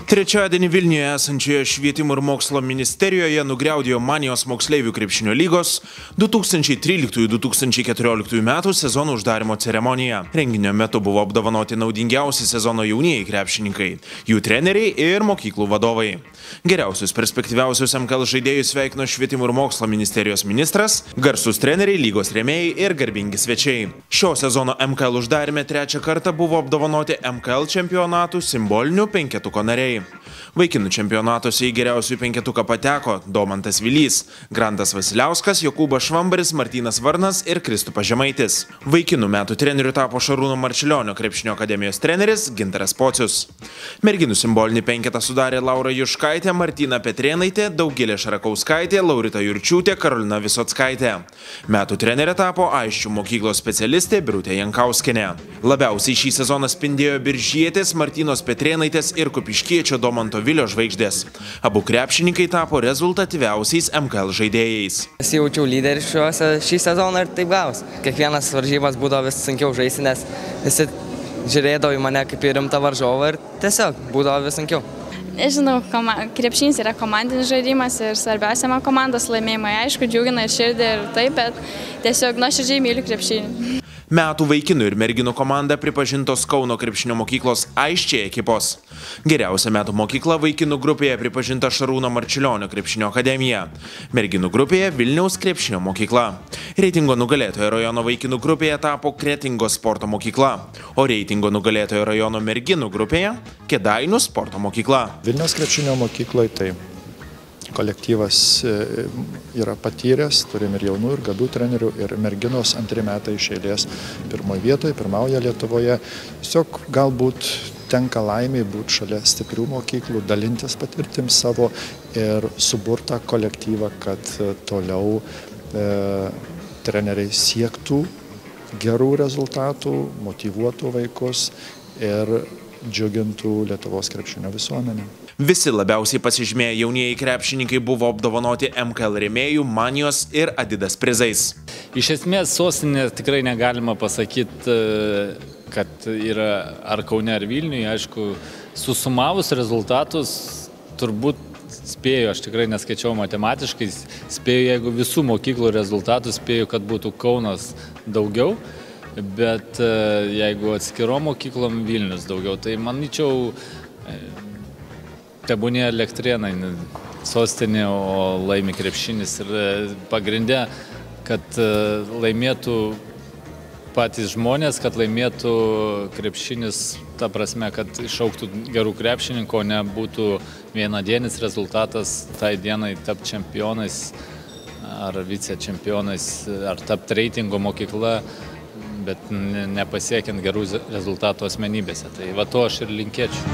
Trečiadienį Vilniuje esančioje Švietimo ir mokslo ministerijoje nugriaudėjo Manijos moksleivių krepšinio lygos 2013-2014 metų sezono uždarimo ceremonija. Renginio metu buvo apdovanoti naudingiausi sezono jaunieji krepšininkai, jų treneriai ir mokyklų vadovai. Geriausius perspektyviausius MKL žaidėjus sveikino Švietimo ir mokslo ministerijos ministras, garsus treneriai, lygos rėmėjai ir garbingi svečiai. Šio sezono MKL uždarime trečią kartą buvo apdovanoti MKL čempionatų simbolinių penketuko nariai. Vaikinų čempionatuose į geriausių penketuką pateko Domantas Vilys, Grantas Vasiliauskas, Jokūbas Švambaris, Martynas Varnas ir Kristupas Žemaitis. Vaikinų metų treneriu tapo Šarūno Marčiulionio krepšinio akademijos treneris Gintaras Pocius. Merginų simbolinį penketą sudarė Laura Juškaitė, Martina Petrėnaitė, Daugilė Šarakauskaitė, Laurita Jurčiūtė, Karolina Visockaitė. Metų trenerė tapo Aisčių mokyklos specialistė Birutė Jankauskienė. Labiausiai šį sezoną spindėjo Biržietės, Martynos Petrėnaitės ir Kupiškiečio Domanto Vilio žvaigždės. Abu krepšininkai tapo rezultatyviausiais MKL žaidėjais. Jaučiau lyderį šį sezoną ir taip gaus. Kiekvienas varžybas būdavo vis sunkiau žaisti, nes visi žiūrėdavo į mane kaip į rimtą varžovą ir tiesiog būdavo vis sunkiau. Nežinau, krepšinis yra komandinis žaidimas ir svarbiausia man komandos laimėjimai. Aišku, džiugina ir širdį ir taip, bet tiesiog nuoširdžiai myliu krepšinį. Metų vaikinų ir merginų komanda pripažintos Kauno krepšinio mokyklos Aisčiai ekipos. Geriausia metų mokykla vaikinų grupėje pripažinta Šarūno Marčiulionio krepšinio akademija. Merginų grupėje Vilniaus krepšinio mokykla. Reitingo nugalėtojo rajono vaikinų grupėje tapo Kretingos sporto mokykla, o reitingo nugalėtojo rajono merginų grupėje Kėdainių sporto mokykla. Vilniaus krepšinio mokykloje tai kolektyvas yra patyręs, turim ir jaunų, ir gabių trenerių, ir merginos antri metai iš eilės pirmoje vietoje, pirmauja Lietuvoje. Tiesiog galbūt tenka laimė būti šalia stiprių mokyklų, dalintis patirtim savo ir suburtą kolektyvą, kad toliau treneriai siektų gerų rezultatų, motyvuotų vaikus ir džiugintų Lietuvos krepšinio visuomenę. Visi labiausiai pasižymėję jaunieji krepšininkai buvo apdovanoti MKL rėmėjų, Manijos ir Adidas prizais. Iš esmės, sostinė tikrai negalima pasakyti, kad yra ar Kaune, ar Vilniuje. Aišku, susumavus rezultatus, turbūt spėju, aš tikrai neskaičiau matematiškai, spėju, jeigu visų mokyklų rezultatų, spėju, kad būtų Kaunas daugiau. Bet jeigu atskirom mokyklom Vilnius daugiau, tai manyčiau, tebūnė Elektrėnai sostinė, o laimi krepšinis. Ir pagrindė, kad laimėtų patys žmonės, kad laimėtų krepšinis, ta prasme, kad išauktų gerų krepšininkų, o ne būtų vienadienis rezultatas tai dienai tapti čempionais ar vicečempionais, ar tapti reitingo mokykla, bet nepasiekiant gerų rezultatų asmenybėse. Tai va to aš ir linkėčiau.